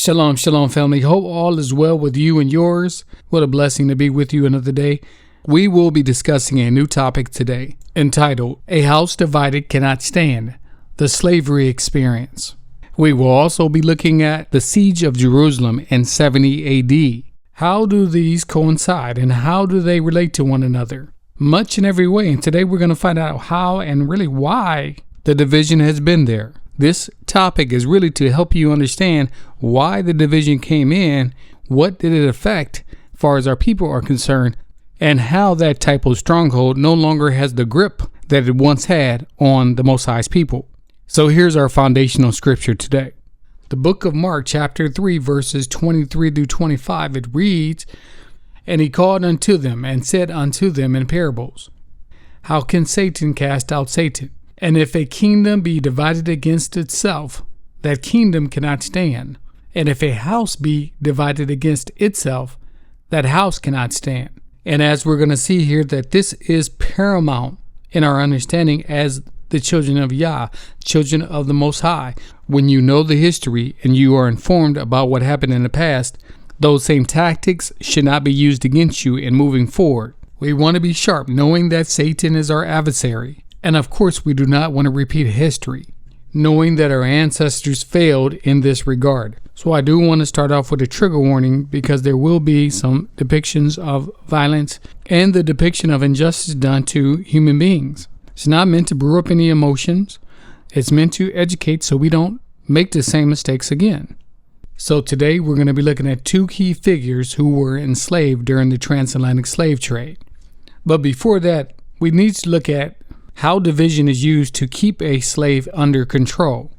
Shalom, shalom, family. Hope all is well with you and yours. What a blessing to be with you another day. We will be discussing a new topic today entitled, A House Divided Cannot Stand, the Slavery Experience. We will also be looking at the Siege of Jerusalem in 70 AD. How do these coincide and how do they relate to one another? Much in every way, and today we're going to find out how and really why the division has been there. This topic is really to help you understand why the division came in, what did it affect as far as our people are concerned, and how that type of stronghold no longer has the grip that it once had on the Most High's people. So here's our foundational scripture today. The book of Mark, chapter 3, verses 23 through 25, it reads, And he called unto them and said unto them in parables, How can Satan cast out Satan? And if a kingdom be divided against itself, that kingdom cannot stand. And if a house be divided against itself, that house cannot stand. And as we're going to see here, that this is paramount in our understanding as the children of Yah, children of the Most High. When you know the history and you are informed about what happened in the past, those same tactics should not be used against you in moving forward. We want to be sharp, knowing that Satan is our adversary. And of course, we do not want to repeat history, knowing that our ancestors failed in this regard. So I do want to start off with a trigger warning because there will be some depictions of violence and the depiction of injustice done to human beings. It's not meant to brew up any emotions. It's meant to educate so we don't make the same mistakes again. So today we're going to be looking at two key figures who were enslaved during the transatlantic slave trade. But before that, we need to look at how division is used to keep a slave under control.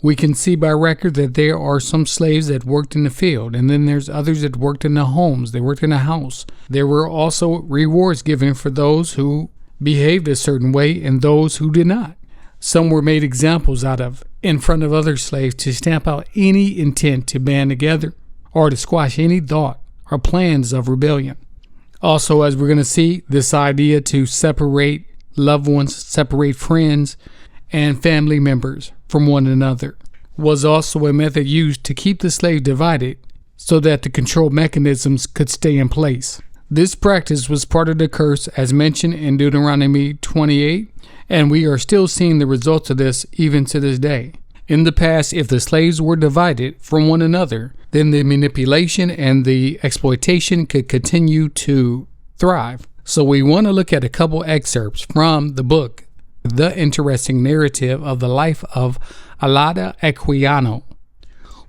We can see by record that there are some slaves that worked in the field, and then there's others that worked in the homes. They worked in the house. There were also rewards given for those who behaved a certain way and those who did not. Some were made examples out of in front of other slaves to stamp out any intent to band together or to squash any thought or plans of rebellion. Also, as we're going to see, this idea to separate loved ones, separate friends and family members from one another was also a method used to keep the slave divided so that the control mechanisms could stay in place. This practice was part of the curse as mentioned in Deuteronomy 28, and we are still seeing the results of this even to this day. In the past, if the slaves were divided from one another, then the manipulation and the exploitation could continue to thrive. So we want to look at a couple excerpts from the book, The Interesting Narrative of the Life of Alada Equiano.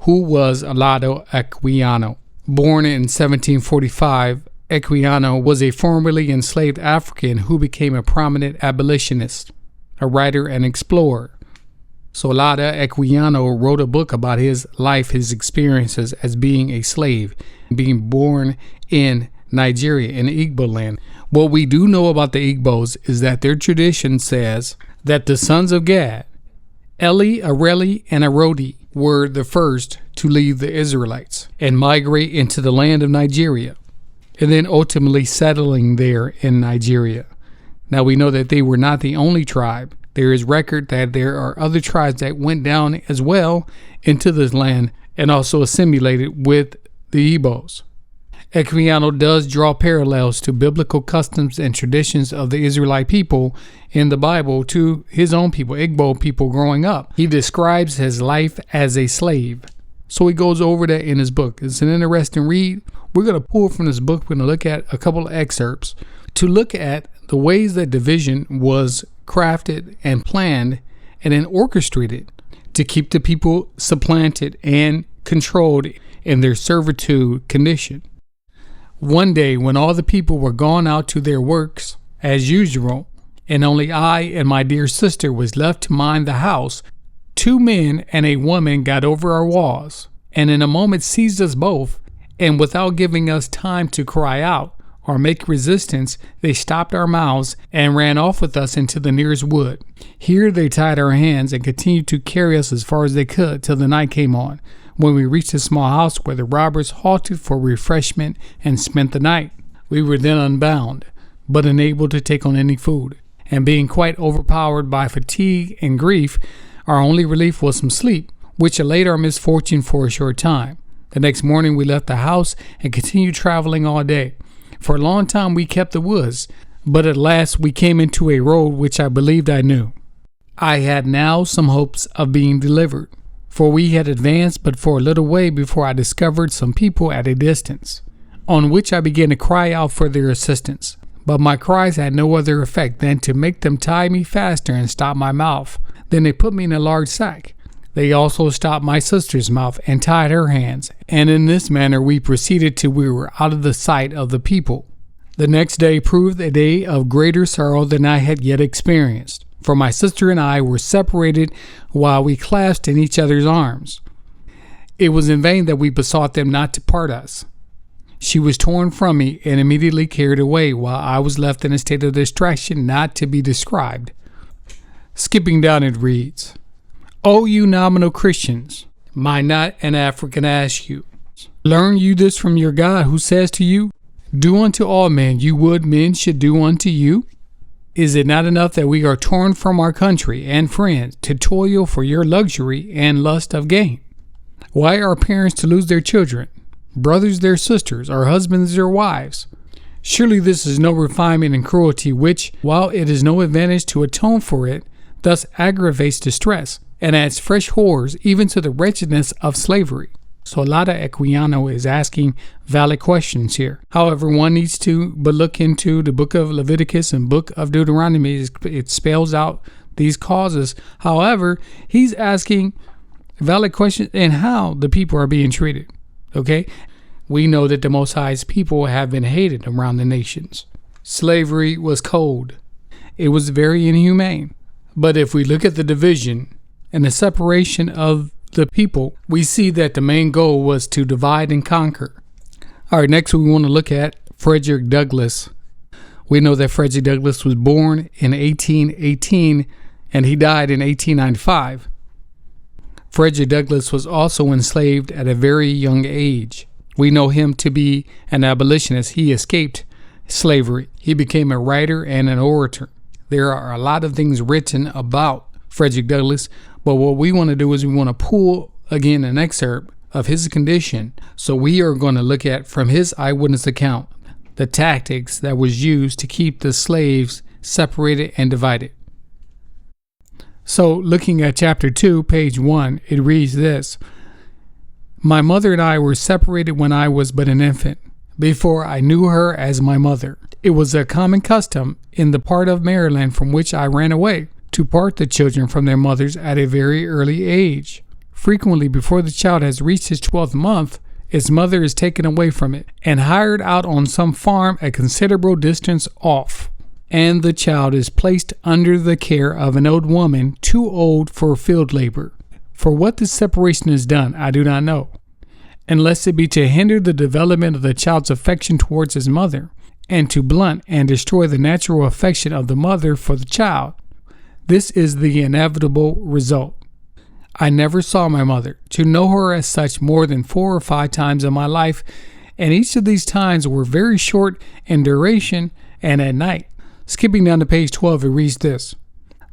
Who was Alada Equiano? Born in 1745, Equiano was a formerly enslaved African who became a prominent abolitionist, a writer and explorer. So Alada Equiano wrote a book about his life, his experiences as being a slave, being born in Nigeria, in Igbo land. What we do know about the Igbos is that their tradition says that the sons of Gad, Eli, Areli, and Arodi, were the first to leave the Israelites and migrate into the land of Nigeria, and then ultimately settling there in Nigeria. Now we know that they were not the only tribe. There is record that there are other tribes that went down as well into this land and also assimilated with the Igbos. Equiano does draw parallels to biblical customs and traditions of the Israelite people in the Bible to his own people, Igbo people growing up. He describes his life as a slave. So he goes over that in his book. It's an interesting read. We're going to pull from this book. We're going to look at a couple of excerpts to look at the ways that division was crafted and planned and then orchestrated to keep the people supplanted and controlled in their servitude condition. One day, when all the people were gone out to their works, as usual, and only I and my dear sister was left to mind the house, two men and a woman got over our walls, and in a moment seized us both, and without giving us time to cry out or make resistance, they stopped our mouths and ran off with us into the nearest wood. Here they tied our hands and continued to carry us as far as they could till the night came on, when we reached a small house where the robbers halted for refreshment and spent the night. We were then unbound, but unable to take on any food, and being quite overpowered by fatigue and grief, our only relief was some sleep, which allayed our misfortune for a short time. The next morning we left the house and continued traveling all day. For a long time we kept the woods, but at last we came into a road which I believed I knew. I had now some hopes of being delivered, for we had advanced but for a little way before I discovered some people at a distance, on which I began to cry out for their assistance. But my cries had no other effect than to make them tie me faster and stop my mouth. Then they put me in a large sack. They also stopped my sister's mouth and tied her hands, and in this manner we proceeded till we were out of the sight of the people. The next day proved a day of greater sorrow than I had yet experienced, for my sister and I were separated while we clasped in each other's arms. It was in vain that we besought them not to part us. She was torn from me and immediately carried away, while I was left in a state of distraction not to be described. Skipping down, it reads, O you nominal Christians, might not an African ask you? Learn you this from your God, who says to you, Do unto all men you would men should do unto you? Is it not enough that we are torn from our country and friends to toil for your luxury and lust of gain? Why are parents to lose their children, brothers their sisters, or husbands their wives? Surely this is no refinement in cruelty which, while it is no advantage to atone for it, thus aggravates distress, and adds fresh horrors even to the wretchedness of slavery. So Lada Equiano is asking valid questions here. However, one needs to but look into the book of Leviticus and book of Deuteronomy. It spells out these causes. However, he's asking valid questions in how the people are being treated. Okay? We know that the Most High's people have been hated around the nations. Slavery was cold. It was very inhumane. But if we look at the division and the separation of the people, we see that the main goal was to divide and conquer. All right, next we want to look at Frederick Douglass. We know that Frederick Douglass was born in 1818 and he died in 1895. Frederick Douglass was also enslaved at a very young age. We know him to be an abolitionist. He escaped slavery. He became a writer and an orator. There are a lot of things written about Frederick Douglass, but what we want to do is we want to pull again an excerpt of his condition. So we are going to look at, from his eyewitness account, the tactics that was used to keep the slaves separated and divided. So looking at chapter 2, page 1, it reads this: My mother and I were separated when I was but an infant, before I knew her as my mother. It was a common custom in the part of Maryland from which I ran away to part the children from their mothers at a very early age. Frequently, before the child has reached his 12th month, its mother is taken away from it and hired out on some farm a considerable distance off, and the child is placed under the care of an old woman too old for field labor. For what this separation is done, I do not know, unless it be to hinder the development of the child's affection towards his mother, and to blunt and destroy the natural affection of the mother for the child. This is the inevitable result. I never saw my mother, to know her as such, more than 4 or 5 times in my life, and each of these times were very short in duration and at night. Skipping down to page 12, it reads this: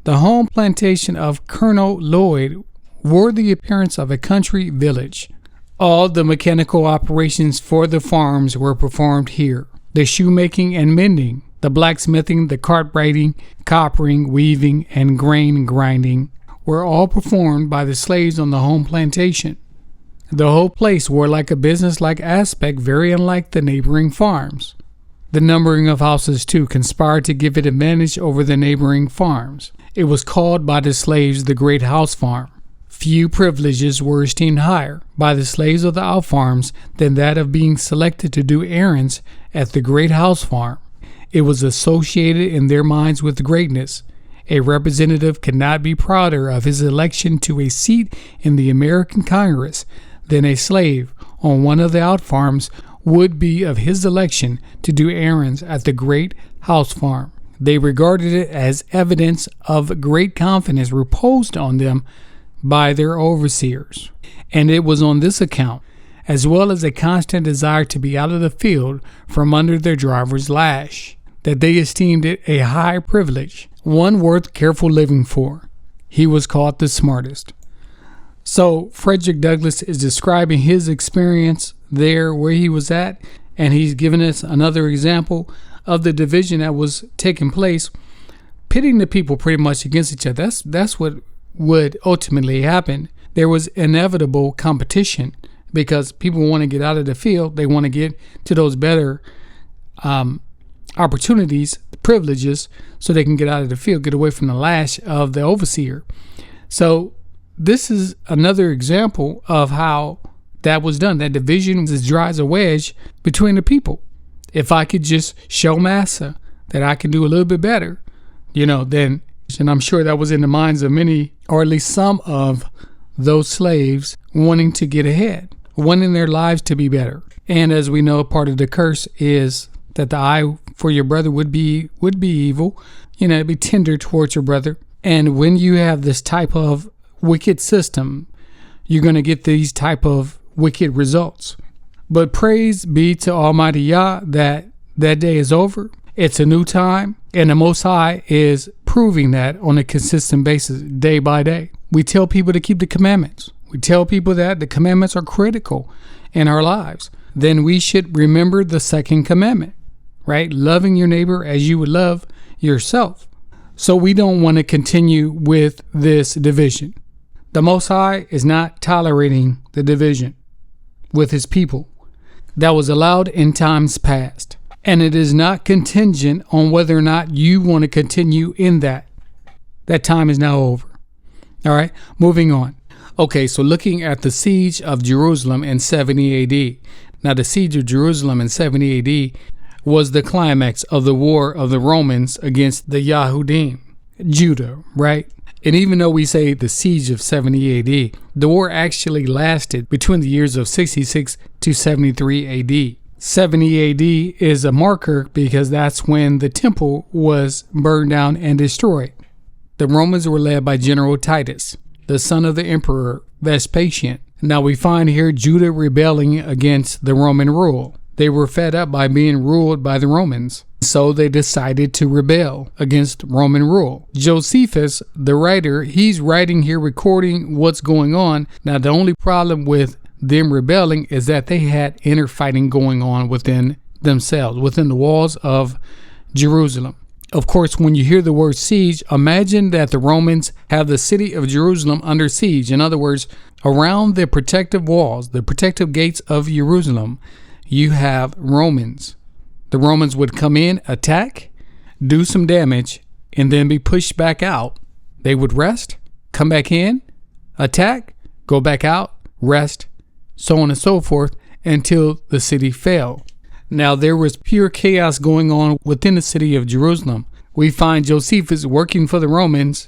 The home plantation of Colonel Lloyd wore the appearance of a country village. All the mechanical operations for the farms were performed here. The shoemaking and mending, the blacksmithing, the cartwrighting, coppering, weaving, and grain grinding were all performed by the slaves on the home plantation. The whole place wore like a business-like aspect, very unlike the neighboring farms. The numbering of houses, too, conspired to give it advantage over the neighboring farms. It was called by the slaves the Great House Farm. Few privileges were esteemed higher by the slaves of the out farms than that of being selected to do errands at the Great House Farm. It was associated in their minds with greatness. A representative could not be prouder of his election to a seat in the American Congress than a slave on one of the out farms would be of his election to do errands at the Great House Farm. They regarded it as evidence of great confidence reposed on them by their overseers, and it was on this account, as well as a constant desire to be out of the field from under their driver's lash, that they esteemed it a high privilege, one worth careful living for. He was called the smartest. So Frederick Douglass is describing his experience there where he was at, and he's giving us another example of the division that was taking place, pitting the people pretty much against each other. That's what would ultimately happen. There was inevitable competition because people want to get out of the field. They want to get to those better opportunities, privileges, so they can get out of the field, get away from the lash of the overseer. So this is another example of how that was done. That division just drives a wedge between the people. If I could just show massa that I can do a little bit better, then, and I'm sure that was in the minds of many, or at least some of those slaves wanting to get ahead, wanting their lives to be better. And as we know, part of the curse is that the eye for your brother would be evil, it'd be tender towards your brother. And when you have this type of wicked system, you're going to get these type of wicked results. But praise be to Almighty Yah that day is over. It's a new time, and the Most High is proving that on a consistent basis, day by day. We tell people to keep the commandments. We tell people that the commandments are critical in our lives. Then we should remember the second commandment, right? Loving your neighbor as you would love yourself. So we don't want to continue with this division. The Most High is not tolerating the division with his people that was allowed in times past. And it is not contingent on whether or not you want to continue in that. That time is now over. All right, moving on. Okay, so looking at the siege of Jerusalem in 70 AD. Now, the siege of Jerusalem in 70 AD was the climax of the war of the Romans against the Yahudim, Judah, right? And even though we say the siege of 70 AD, the war actually lasted between the years of 66 to 73 AD. 70 AD is a marker because that's when the temple was burned down and destroyed. The Romans were led by General Titus, the son of the emperor Vespasian. Now we find here Judah rebelling against the Roman rule. They were fed up by being ruled by the Romans, so they decided to rebel against Roman rule. Josephus, the writer, he's writing here, recording what's going on. Now the only problem with them rebelling is that they had inner fighting going on within themselves, within the walls of Jerusalem. Of course, when you hear the word siege, imagine that the Romans have the city of Jerusalem under siege. In other words, around the protective walls, the protective gates of Jerusalem, you have Romans. The Romans would come in, attack, do some damage, and then be pushed back out. They would rest, come back in, attack, go back out, rest, so on and so forth, until the city fell. Now, there was pure chaos going on within the city of Jerusalem. We find Josephus working for the Romans,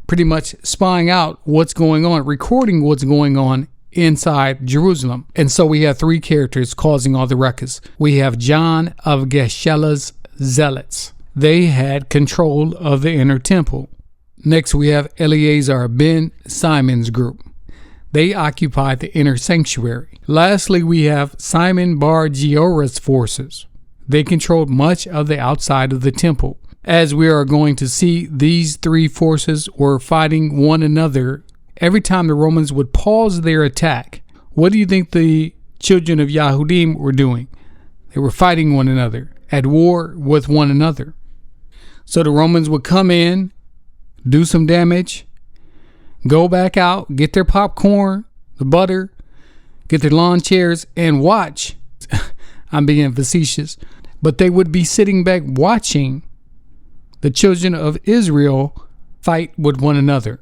pretty much spying out what's going on, recording what's going on inside Jerusalem. And so we have three characters causing all the ruckus. We have John of Geshelah's zealots. They had control of the inner temple. Next, we have Eleazar ben Simon's group. They occupied the inner sanctuary. Lastly, we have Simon bar Giorah's forces. They controlled much of the outside of the temple. As we are going to see, these three forces were fighting one another. Every time the Romans would pause their attack, what do you think the children of Yahudim were doing? They were fighting one another, at war with one another. So the Romans would come in, do some damage, go back out, get their popcorn, the butter, get their lawn chairs, and watch. I'm being facetious. But they would be sitting back watching the children of Israel fight with one another.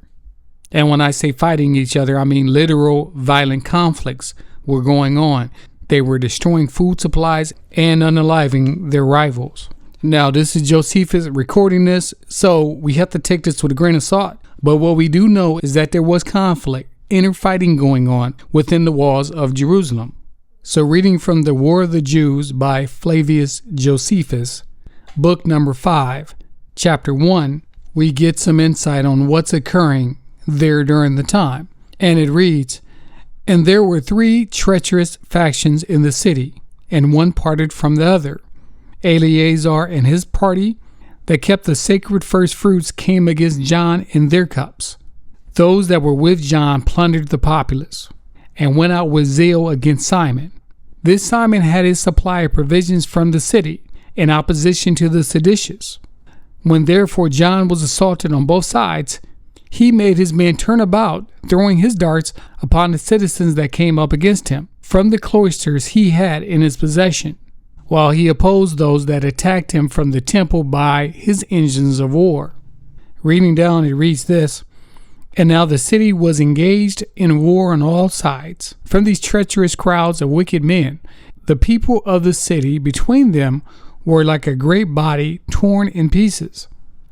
And when I say fighting each other, I mean literal violent conflicts were going on. They were destroying food supplies and unaliving their rivals. Now, this is Josephus recording this, so we have to take this with a grain of salt. But what we do know is that there was conflict, inner fighting going on within the walls of Jerusalem. So reading from the War of the Jews by Flavius Josephus, book number 5, chapter 1, we get some insight on what's occurring there during the time. And it reads, "And there were 3 treacherous factions in the city, and one parted from the other. Eleazar and his party that kept the sacred first fruits came against John in their cups. those that were with John plundered the populace and went out with zeal against Simon. This Simon had his supply of provisions from the city in opposition to the seditious. When therefore John was assaulted on both sides, he made his men turn about, throwing his darts upon the citizens that came up against him from the cloisters he had in his possession, while he opposed those that attacked him from the temple by his engines of war. Reading down, it reads this: And now the city was engaged in war on all sides, from these treacherous crowds of wicked men. The people of the city between them were like a great body torn in pieces.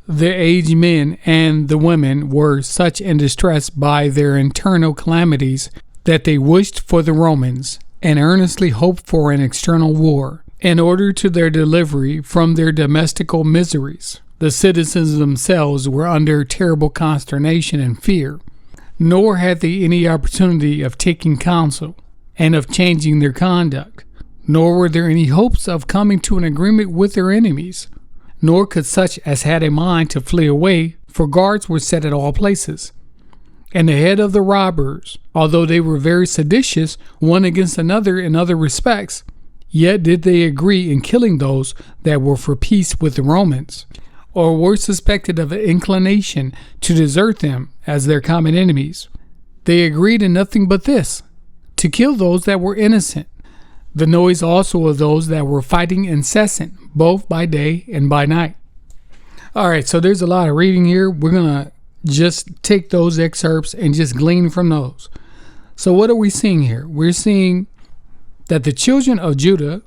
The aged men and the women were such in distress by their internal calamities that they wished for the Romans and earnestly hoped for an external war in order to their delivery from their domestical miseries. The citizens themselves were under terrible consternation and fear, nor had they any opportunity of taking counsel and of changing their conduct, nor were there any hopes of coming to an agreement with their enemies, nor could such as had a mind to flee away, for guards were set at all places. And the head of the robbers, although they were very seditious one against another in other respects, yet did they agree in killing those that were for peace with the Romans, or were suspected of an inclination to desert them as their common enemies. They agreed in nothing but this, to kill those that were innocent. The noise also of those that were fighting incessant, both by day and by night. All right, so there's a lot of reading here. We're going to just take those excerpts and just glean from those. So what are we seeing here? We're seeing that the children of Judah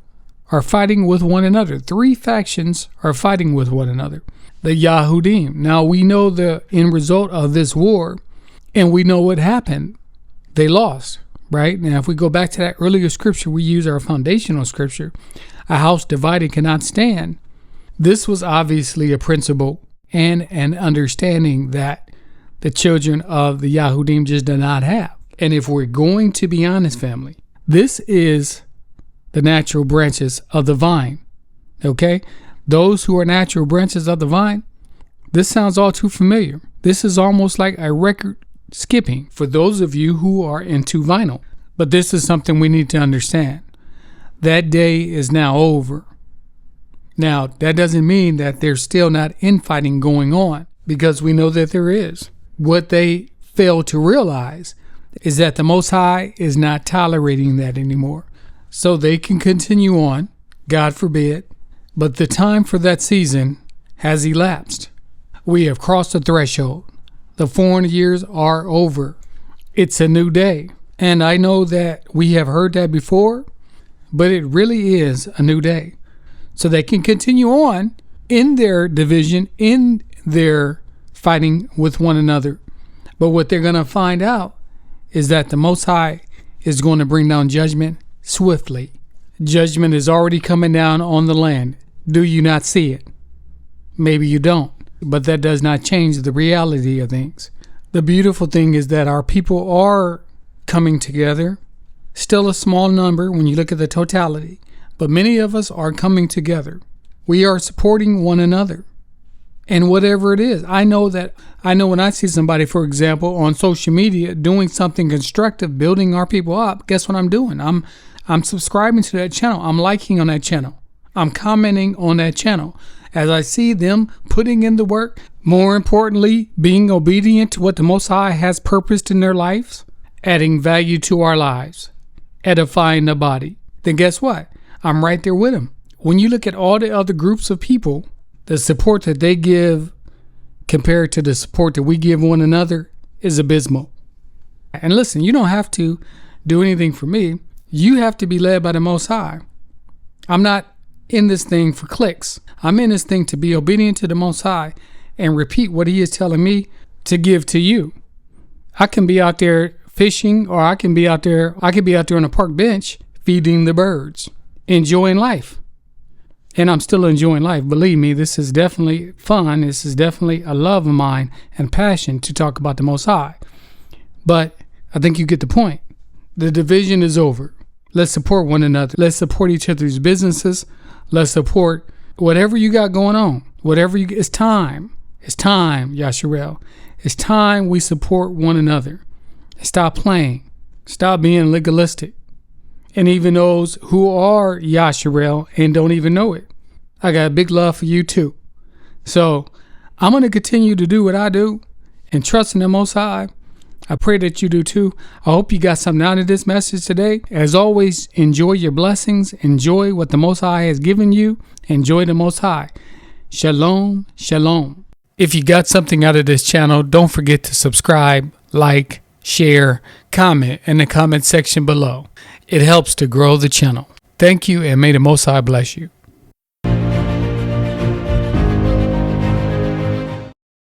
are fighting with one another. 3 factions are fighting with one another. The Yahudim. Now we know the end result of this war, and we know what happened. They lost. Right? Now, if we go back to that earlier scripture, we use our foundational scripture, a house divided cannot stand. This was obviously a principle and an understanding that the children of the Yahudim just did not have. And if we're going to be honest, family, this is the natural branches of the vine. Okay? Those who are natural branches of the vine, this sounds all too familiar. This is almost like a record skipping for those of you who are into vinyl. But this is something we need to understand. That day is now over. Now, that doesn't mean that there's still not infighting going on, because we know that there is. What they fail to realize is that the Most High is not tolerating that anymore. So they can continue on, God forbid, but the time for that season has elapsed. We have crossed the threshold. The 400 years are over. It's a new day. And I know that we have heard that before, but it really is a new day. So they can continue on in their division, in their fighting with one another. But what they're going to find out is that the Most High is going to bring down judgment swiftly. Judgment is already coming down on the land. Do you not see it? Maybe you don't. But that does not change the reality of things. The beautiful thing is that our people are coming together. Still a small number when you look at the totality, but many of us are coming together. We are supporting one another. And whatever it is, I know when I see somebody, for example, on social media doing something constructive, building our people up, guess what I'm doing? I'm subscribing to that channel. I'm liking on that channel. I'm commenting on that channel. As I see them putting in the work, more importantly, being obedient to what the Most High has purposed in their lives, adding value to our lives, edifying the body, then guess what? I'm right there with them. When you look at all the other groups of people, the support that they give compared to the support that we give one another is abysmal. And listen, you don't have to do anything for me. You have to be led by the Most High. I'm not in this thing for clicks. I'm in this thing to be obedient to the Most High and repeat what He is telling me to give to you. I can be out there fishing, or I can be out there on a park bench feeding the birds, enjoying life. And I'm still enjoying life. Believe me, this is definitely fun. This is definitely a love of mine and passion to talk about the Most High. But I think you get the point. The division is over. Let's support one another. Let's support each other's businesses. Let's support whatever you got going on. It's time. It's time, Yasharel. It's time we support one another. Stop playing. Stop being legalistic. And even those who are Yasharel and don't even know it, I got big love for you too. So I'm going to continue to do what I do and trust in the Most High. I pray that you do too. I hope you got something out of this message today. As always, enjoy your blessings. Enjoy what the Most High has given you. Enjoy the Most High. Shalom, shalom. If you got something out of this channel, don't forget to subscribe, like, share, comment in the comment section below. It helps to grow the channel. Thank you, and may the Most High bless you.